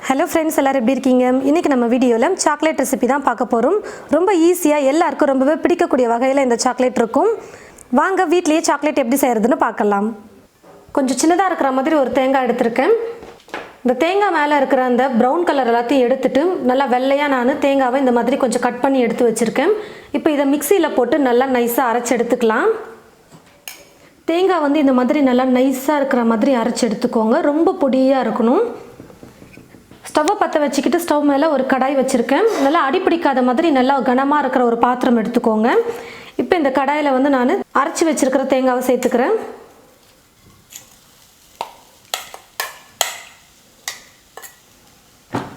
Hello friends, எல்லாரும் எப்படி இருக்கீங்க? இன்றைக்கி நம்ம வீடியோவில் சாக்லேட் ரெசிபி தான் பார்க்க போகிறோம். ரொம்ப ஈஸியாக எல்லாருக்கும் ரொம்பவே பிடிக்கக்கூடிய வகையில் இந்த சாக்லேட் இருக்கும். வாங்க வீட்லேயே சாக்லேட் எப்படி செய்கிறதுன்னு பார்க்கலாம். கொஞ்சம் சின்னதாக இருக்கிற மாதிரி ஒரு தேங்காய் எடுத்திருக்கேன். இந்த தேங்காய் மேலே இருக்கிற அந்த ப்ரௌன் கலர் எல்லாத்தையும் எடுத்துட்டு நல்லா வெள்ளையாக நான் தேங்காவை இந்த மாதிரி கொஞ்சம் கட் பண்ணி எடுத்து வச்சுருக்கேன். இப்போ இதை மிக்சியில் போட்டு நல்லா நைஸாக அரைச்சி எடுத்துக்கலாம். தேங்காய் வந்து இந்த மாதிரி நல்லா நைஸாக இருக்கிற மாதிரி அரைச்சி எடுத்துக்கோங்க. ரொம்ப பொடியாக இருக்கணும். ஸ்டவ்வை பற்ற வச்சுக்கிட்டு ஸ்டவ் மேலே ஒரு கடாய் வச்சுருக்கேன். நல்லா அடிப்பிடிக்காத மாதிரி நல்லா கனமாக இருக்கிற ஒரு பாத்திரம் எடுத்துக்கோங்க. இப்போ இந்த கடாயில் வந்து நான் அரைச்சி வச்சுருக்கிற தேங்காவை சேர்த்துக்கிறேன்.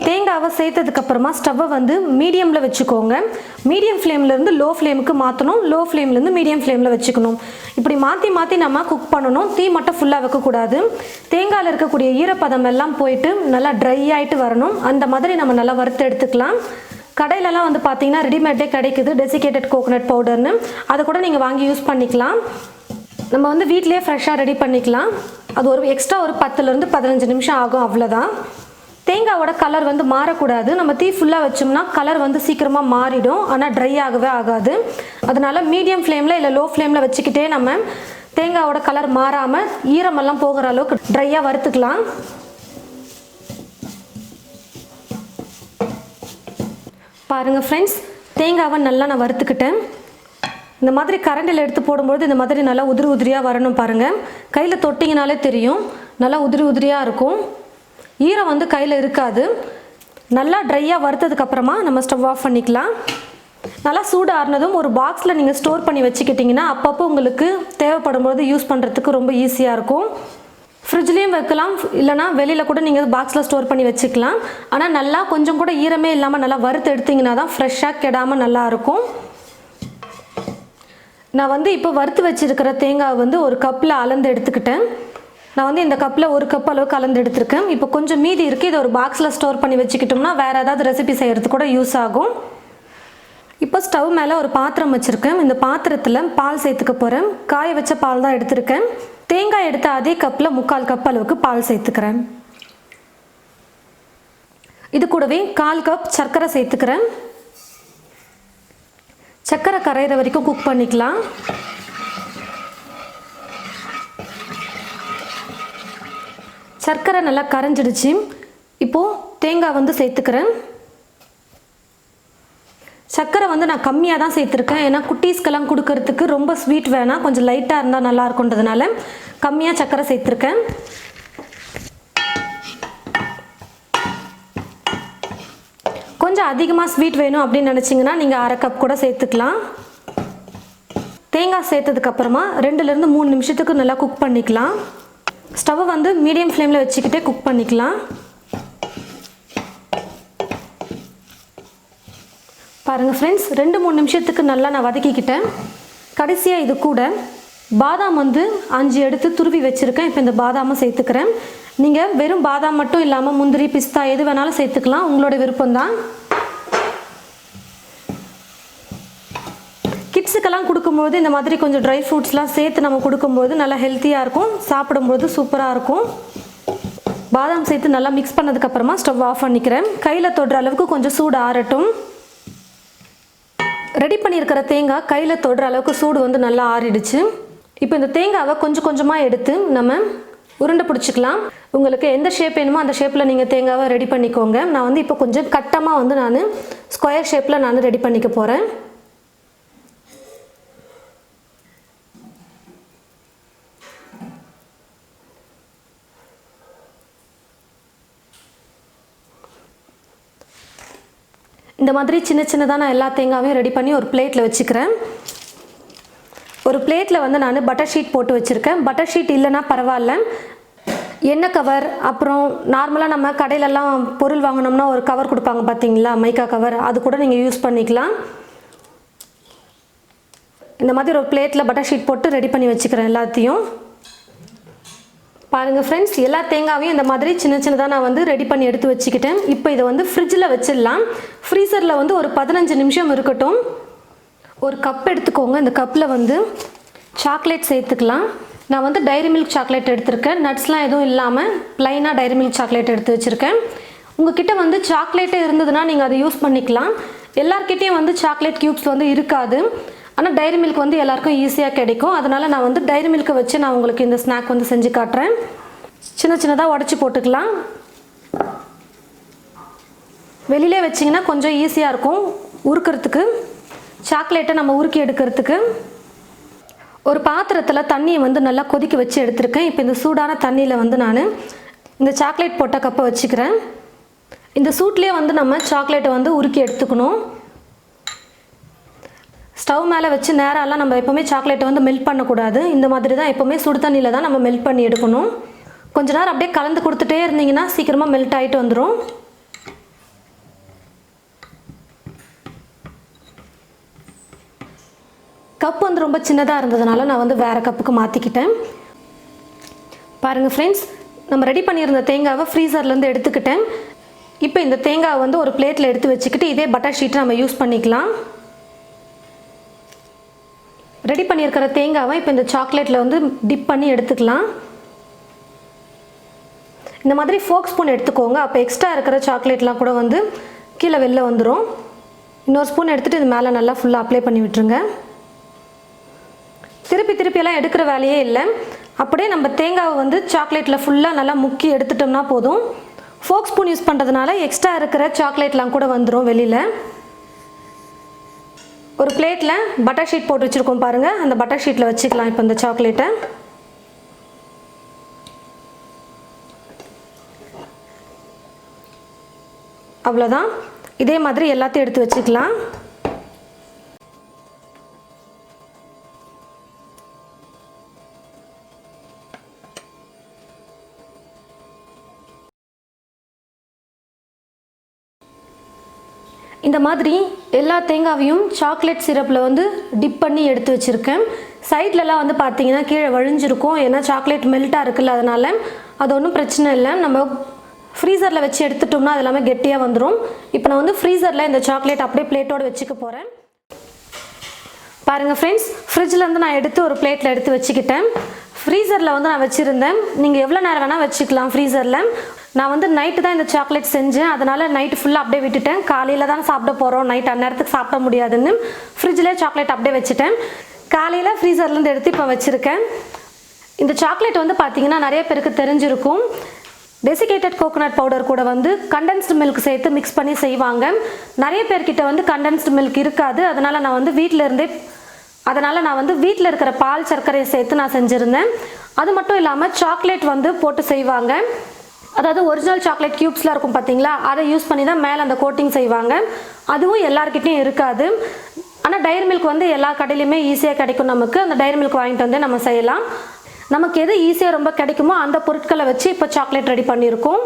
தேங்காவை சேர்த்ததுக்கப்புறமா ஸ்டவ்வை வந்து மீடியமில் வச்சுக்கோங்க. மீடியம் ஃப்ளேம்லேருந்து லோ ஃப்ளேமுக்கு மாற்றணும். லோ ஃப்ளேம்லேருந்து மீடியம் ஃப்ளேமில் வச்சுக்கணும். இப்படி மாற்றி மாற்றி நம்ம குக் பண்ணணும். தீ மட்டும் ஃபுல்லாக வைக்கக்கூடாது. தேங்காயில் இருக்கக்கூடிய ஈரப்பதம் எல்லாம் போயிட்டு நல்லா ட்ரை ஆகிட்டு வரணும். அந்த மாதிரி நம்ம நல்லா வறுத்து எடுத்துக்கலாம். கடையிலலாம் வந்து பார்த்திங்கன்னா ரெடிமேடே கிடைக்குது, டெசிகேட்டட் கோகோனட் பவுடர்னு. அதை கூட நீங்கள் வாங்கி யூஸ் பண்ணிக்கலாம். நம்ம வந்து வீட்டிலேயே ஃப்ரெஷ்ஷாக ரெடி பண்ணிக்கலாம். அது ஒரு எக்ஸ்ட்ரா ஒரு 10லேருந்து 15 நிமிஷம் ஆகும், அவ்வளோதான். தேங்காவோட கலர் வந்து மாறக்கூடாது. நம்ம தீ ஃபுல்லாக வச்சோம்னா கலர் வந்து சீக்கிரமாக மாறிடும், ஆனால் ட்ரை ஆகவே ஆகாது. அதனால் மீடியம் ஃப்ளேமில் இல்லை லோ ஃப்ளேமில் வச்சுக்கிட்டே நம்ம தேங்காவோட கலர் மாறாமல் ஈரமெல்லாம் போகிற அளவுக்கு ட்ரையாக வறுத்துக்கலாம். பாருங்கள் ஃப்ரெண்ட்ஸ், தேங்காவை நல்லா நான் வறுத்துக்கிட்டேன். இந்த மாதிரி கரண்டில் எடுத்து போடும்போது இந்த மாதிரி நல்லா உதிரி உதிரியாக வரணும். பாருங்கள், கையில் தொட்டிங்கனாலே தெரியும், நல்லா உதிரி உதிரியாக இருக்கும். ஈரம் வந்து கையில் இருக்காது. நல்லா ட்ரையாக வறுத்ததுக்கப்புறமா நம்ம ஸ்டவ் ஆஃப் பண்ணிக்கலாம். நல்லா சூடு ஆறுனதும் ஒரு பாக்ஸில் நீங்கள் ஸ்டோர் பண்ணி வச்சுக்கிட்டிங்கன்னா அப்பப்போ உங்களுக்கு தேவைப்படும் போது யூஸ் பண்ணுறதுக்கு ரொம்ப ஈஸியாக இருக்கும். ஃப்ரிட்ஜ்லேயும் வைக்கலாம், இல்லைனா வெளியில் கூட நீங்கள் பாக்ஸில் ஸ்டோர் பண்ணி வச்சுக்கலாம். ஆனால் நல்லா கொஞ்சம் கூட ஈரமே இல்லாமல் நல்லா வறுத்து எடுத்திங்கன்னா தான் ஃப்ரெஷ்ஷாக கெடாமல் நல்லாயிருக்கும். நான் வந்து இப்போ வறுத்து வச்சுருக்கிற தேங்காய் வந்து ஒரு கப்பில் அளந்து எடுத்துக்கிட்டேன். நான் வந்து இந்த கப்பில் ஒரு கப் அளவுக்கு கலந்து எடுத்திருக்கேன். இப்போ கொஞ்சம் மீதி இருக்குது. இதை ஒரு பாக்ஸில் ஸ்டோர் பண்ணி வச்சுக்கிட்டோம்னா வேறு ஏதாவது ரெசிபி செய்கிறதுக்கு கூட யூஸ் ஆகும். இப்போ ஸ்டவ் மேலே ஒரு பாத்திரம் வச்சுருக்கேன். இந்த பாத்திரத்தில் பால் சேர்த்துக்க போகிறேன். காய வச்ச பால் தான் எடுத்திருக்கேன். தேங்காய் எடுத்த அதே கப்பில் 3/4 கப் அளவுக்கு பால் சேர்த்துக்கிறேன். இது கூடவே 1/4 கப் சர்க்கரை சேர்த்துக்கிறேன். சர்க்கரை கரையிற வரைக்கும் குக் பண்ணிக்கலாம். சர்க்கரை நல்லா கரைஞ்சிடுச்சு. இப்போது தேங்காய் வந்து சேர்த்துக்கிறேன். சர்க்கரை வந்து நான் கம்மியாக தான் சேர்த்துருக்கேன். ஏன்னா குட்டீஸ்க்கெல்லாம் கொடுக்கறதுக்கு ரொம்ப ஸ்வீட் வேணாம், கொஞ்சம் லைட்டாக இருந்தால் நல்லா இருக்குன்றதுனால கம்மியாக சர்க்கரை சேர்த்துருக்கேன். கொஞ்சம் அதிகமாக ஸ்வீட் வேணும் அப்படின்னு நினச்சிங்கன்னா நீங்கள் 1/2 கப் கூட சேர்த்துக்கலாம். தேங்காய் சேர்த்ததுக்கப்புறமா 2லேருந்து 3 நிமிஷத்துக்கு நல்லா குக் பண்ணிக்கலாம். ஸ்டவ்வை வந்து மீடியம் ஃப்ளேமில் வச்சுக்கிட்டே குக் பண்ணிக்கலாம். பாருங்கள் ஃப்ரெண்ட்ஸ், 2-3 நிமிஷத்துக்கு நல்லா நான் வதக்கிக்கிட்டேன். கடைசியாக இது கூட பாதாம் வந்து 5 எடுத்து துருவி வச்சுருக்கேன். இப்போ இந்த பாதாமை சேர்த்துக்கிறேன். நீங்கள் வெறும் பாதாம் மட்டும் இல்லாமல் முந்திரி, பிஸ்தா எது வேணாலும் சேர்த்துக்கலாம், உங்களோட விருப்பம்தான். கிட்ஸுக்கெல்லாம் கொடுக்கும்போது இந்த மாதிரி கொஞ்சம் ட்ரை ஃப்ரூட்ஸ்லாம் சேர்த்து நம்ம கொடுக்கும்போது நல்லா ஹெல்த்தியாக இருக்கும், சாப்பிடும்போது சூப்பராக இருக்கும். பாதாம் சேர்த்து நல்லா மிக்ஸ் பண்ணதுக்கப்புறமா ஸ்டவ் ஆஃப் பண்ணிக்கிறேன். கையில் தொடுற அளவுக்கு கொஞ்சம் சூடு ஆறட்டும். ரெடி பண்ணியிருக்கிற தேங்காய் கையில் தொடுற அளவுக்கு சூடு வந்து நல்லா ஆறிடுச்சு. இப்போ இந்த தேங்காவை கொஞ்சம் கொஞ்சமாக எடுத்து நம்ம உருண்டை பிடிச்சிக்கலாம். உங்களுக்கு எந்த ஷேப் வேணுமோ அந்த ஷேப்பில் நீங்கள் தேங்காவை ரெடி பண்ணிக்கோங்க. நான் வந்து இப்போ கொஞ்சம் கட்டமாக வந்து நான் ஸ்கொயர் ஷேப்பில் நான் ரெடி பண்ணிக்க போகிறேன். இந்த மாதிரி சின்ன சின்னதாக நான் எல்லா தேங்காவையும் ரெடி பண்ணி ஒரு பிளேட்டில் வச்சுக்கிறேன். ஒரு பிளேட்டில் வந்து நான் பட்டர் ஷீட் போட்டு வச்சுருக்கேன். பட்டர் ஷீட் இல்லைன்னா பரவாயில்ல, எண்ணெய் கவர், அப்புறம் நார்மலாக நம்ம கடையிலலாம் பொருள் வாங்கினோம்னா ஒரு கவர் கொடுப்பாங்க பார்த்தீங்களா, மைக்கா கவர், அது கூட நீங்கள் யூஸ் பண்ணிக்கலாம். இந்த மாதிரி ஒரு பிளேட்டில் பட்டர் ஷீட் போட்டு ரெடி பண்ணி வச்சுக்கிறேன் எல்லாத்தையும். பாருங்கள் ஃப்ரெண்ட்ஸ், எல்லா தேங்காவையும் இந்த மாதிரி சின்ன சின்னதாக நான் வந்து ரெடி பண்ணி எடுத்து வச்சுக்கிட்டேன். இப்போ இதை வந்து ஃப்ரிட்ஜில் வச்சிடலாம். ஃப்ரீசரில் வந்து ஒரு 15 நிமிஷம் இருக்கட்டும். ஒரு கப் எடுத்துக்கோங்க. இந்த கப்பில் வந்து சாக்லேட் சேர்த்துக்கலாம். நான் வந்து டைரி மில்க் சாக்லேட் எடுத்திருக்கேன். நட்ஸ்லாம் எதுவும் இல்லாமல் ப்ளைனாக டைரி மில்க் சாக்லேட் எடுத்து வச்சுருக்கேன். உங்ககிட்ட வந்து சாக்லேட்டே இருந்ததுன்னா நீங்கள் அதை யூஸ் பண்ணிக்கலாம். எல்லார்கிட்டையும் வந்து சாக்லேட் க்யூப்ஸ் வந்து இருக்காது. ஆனால் டைரி மில்க் வந்து எல்லாருக்கும் ஈஸியாக கிடைக்கும். அதனால் நான் வந்து டைரி மில்க்கை வச்சு நான் உங்களுக்கு இந்த ஸ்நாக் வந்து செஞ்சு காட்டுறேன். சின்ன சின்னதாக உடச்சி போட்டுக்கலாம். வெளியிலே வச்சிங்கன்னா கொஞ்சம் ஈஸியாக இருக்கும் உருக்கிறதுக்கு, சாக்லேட்டை நம்ம உருக்கி எடுக்கிறதுக்கு. ஒரு பாத்திரத்தில் தண்ணியை வந்து நல்லா கொதிக்க வச்சு எடுத்துருக்கேன். இப்போ இந்த சூடான தண்ணியில் வந்து நான் இந்த சாக்லேட் போட்ட கப்பை வச்சுக்கிறேன். இந்த சூட்லேயே வந்து நம்ம சாக்லேட்டை வந்து உருக்கி எடுத்துக்கணும். ஸ்டவ் மேலே வச்சு நேராலாம் நம்ம எப்போவுமே சாக்லேட்டை வந்து மெல்ட் பண்ணக்கூடாது. இந்த மாதிரி தான் எப்போவுமே சுடு தண்ணியில் தான் நம்ம மெல்ட் பண்ணி எடுக்கணும். கொஞ்ச நேரம் அப்படியே கலந்து கொடுத்துட்டே இருந்தீங்கன்னா சீக்கிரமாக மெல்ட் ஆகிட்டு வந்துடும். கப் வந்து ரொம்ப சின்னதாக இருந்ததுனால நான் வந்து வேறு கப்புக்கு மாற்றிக்கிட்டேன். பாருங்கள் ஃப்ரெண்ட்ஸ், நம்ம ரெடி பண்ணியிருந்த தேங்காவை ஃப்ரீசர்லேருந்து எடுத்துக்கிட்டேன். இப்போ இந்த தேங்காவை வந்து ஒரு பிளேட்டில் எடுத்து வச்சுக்கிட்டு இதே பட்டர் ஷீட்டை நம்ம யூஸ் பண்ணிக்கலாம். ரெடி பண்ணியிருக்கிற தேங்காவை இப்போ இந்த சாக்லேட்டில் வந்து டிப் பண்ணி எடுத்துக்கலாம். இந்த மாதிரி ஃபோக் ஸ்பூன் எடுத்துக்கோங்க. அப்போ எக்ஸ்ட்ரா இருக்கிற சாக்லேட்லாம் கூட வந்து கீழே வெளில வந்துடும். இன்னொரு ஸ்பூன் எடுத்துகிட்டு இது மேலே நல்லா ஃபுல்லாக அப்ளை பண்ணி விட்டுருங்க. திருப்பியெல்லாம் எடுக்கிற வேலையே இல்லை. அப்படியே நம்ம தேங்காவை வந்து சாக்லேட்டில் ஃபுல்லாக நல்லா முக்கி எடுத்துட்டோம்னா போதும். ஃபோக் ஸ்பூன் யூஸ் பண்ணுறதுனால எக்ஸ்ட்ரா இருக்கிற சாக்லேட்லாம் கூட வந்துடும் வெளியில். ஒரு பிளேட்டில் பட்டர் ஷீட் போட்டு வச்சுருக்கோம் பாருங்கள். அந்த பட்டர் ஷீட்டில் வச்சுக்கலாம் இப்போ இந்த சாக்லேட்டை. அவ்வளோதான். இதே மாதிரி எல்லாத்தையும் எடுத்து வச்சுக்கலாம். இந்த மாதிரி எல்லா தேங்காவையும் சாக்லேட் சிரப்பில் வந்து டிப் பண்ணி எடுத்து வச்சுருக்கேன். சைட்லலாம் வந்து பார்த்தீங்கன்னா கீழே வழிஞ்சிருக்கும். ஏன்னா சாக்லேட் மெல்ட்டாக இருக்குல்ல, அதனால் அது ஒன்றும் பிரச்சனை இல்லை. நம்ம ஃப்ரீசரில் வச்சு எடுத்துட்டோம்னா அது எல்லாமே கெட்டியாக வந்துடும். இப்போ நான் வந்து ஃப்ரீசரில் இந்த சாக்லேட் அப்படியே பிளேட்டோடு வச்சுக்க போகிறேன். பாருங்கள் ஃப்ரெண்ட்ஸ், ஃப்ரிட்ஜிலேருந்து நான் எடுத்து ஒரு பிளேட்டில் எடுத்து வச்சுக்கிட்டேன். ஃப்ரீசரில் வந்து நான் வச்சுருந்தேன். நீங்கள் எவ்வளோ நேரம் வேணால் வச்சுக்கலாம் ஃப்ரீசரில். நான் வந்து நைட்டு தான் இந்த சாக்லேட் செஞ்சேன். அதனால் நைட்டு ஃபுல்லாக அப்படியே விட்டுட்டேன். காலையில் தான் சாப்பிட போகிறோம், நைட் அந்நேரத்துக்கு சாப்பிட முடியாதுன்னு ஃப்ரிட்ஜிலே சாக்லேட் அப்படியே வச்சுட்டேன். காலையில் ஃப்ரீசர்லேருந்து எடுத்து இப்போ வச்சுருக்கேன். இந்த சாக்லேட் வந்து பார்த்திங்கன்னா நிறைய பேருக்கு தெரிஞ்சிருக்கும். டெசிகேட்டட் கோகோனட் பவுடர் கூட வந்து கண்டென்ஸ்டு மில்க் சேர்த்து மிக்ஸ் பண்ணி செய்வாங்க. நிறைய பேர்கிட்ட வந்து கண்டென்ஸ்டு மில்க் இருக்காது. அதனால் நான் வந்து வீட்டில் இருக்கிற பால் சர்க்கரையை சேர்த்து நான் செஞ்சுருந்தேன். அது மட்டும் இல்லாமல் சாக்லேட் வந்து போட்டு செய்வாங்க. அதாவது ஒரிஜினல் சாக்லேட் க்யூப்ஸ்லாம் இருக்கும் பார்த்தீங்களா, அதை யூஸ் பண்ணி தான் மேலே அந்த கோட்டிங் செய்வாங்க. அதுவும் எல்லாருக்கிட்டையும் இருக்காது. ஆனால் டைரி மில்க் வந்து எல்லா கடையிலையுமே ஈஸியாக கிடைக்கும். நமக்கு அந்த டைரி மில்க் வாங்கிட்டு வந்து நம்ம செய்யலாம். நமக்கு எது ஈஸியாக ரொம்ப கிடைக்குமோ அந்த பொருட்களை வச்சு இப்போ சாக்லேட் ரெடி பண்ணியிருக்கோம்.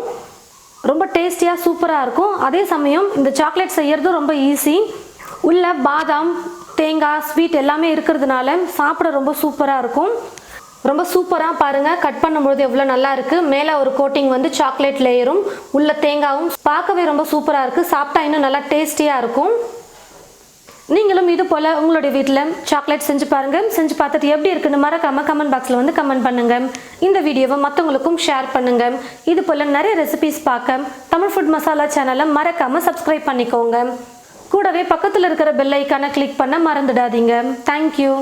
ரொம்ப டேஸ்டியாக சூப்பராக இருக்கும். அதே சமயம் இந்த சாக்லேட் செய்யறதும் ரொம்ப ஈஸி. உள்ள பாதாம், தேங்காய், ஸ்வீட் எல்லாமே இருக்கிறதுனால சாப்பிட ரொம்ப சூப்பராக இருக்கும். ரொம்ப சூப்பராக பாருங்கள், கட் பண்ணும்போது எவ்வளோ நல்லா இருக்குது. மேலே ஒரு கோட்டிங் வந்து சாக்லேட் லேயரும் உள்ள தேங்காயும் பார்க்கவே ரொம்ப சூப்பராக இருக்குது. சாப்பிட்டா இன்னும் நல்லா டேஸ்டியாக இருக்கும். நீங்களும் இது போல் உங்களுடைய வீட்டில் சாக்லேட் செஞ்சு பாருங்கள். செஞ்சு பார்த்துட்டு எப்படி இருக்குன்னு மறக்காமல் கமெண்ட் பாக்ஸில் வந்து கமெண்ட் பண்ணுங்கள். இந்த வீடியோவை மற்றவங்களுக்கும் ஷேர் பண்ணுங்கள். இது போல் நிறைய ரெசிபிஸ் பார்க்க தமிழ் ஃபுட் மசாலா சேனலை மறக்காமல் சப்ஸ்கிரைப் பண்ணிக்கோங்க. கூடவே பக்கத்தில் இருக்கிற பெல் ஐக்கானை கிளிக் பண்ண மறந்துடாதீங்க. தேங்க்யூ.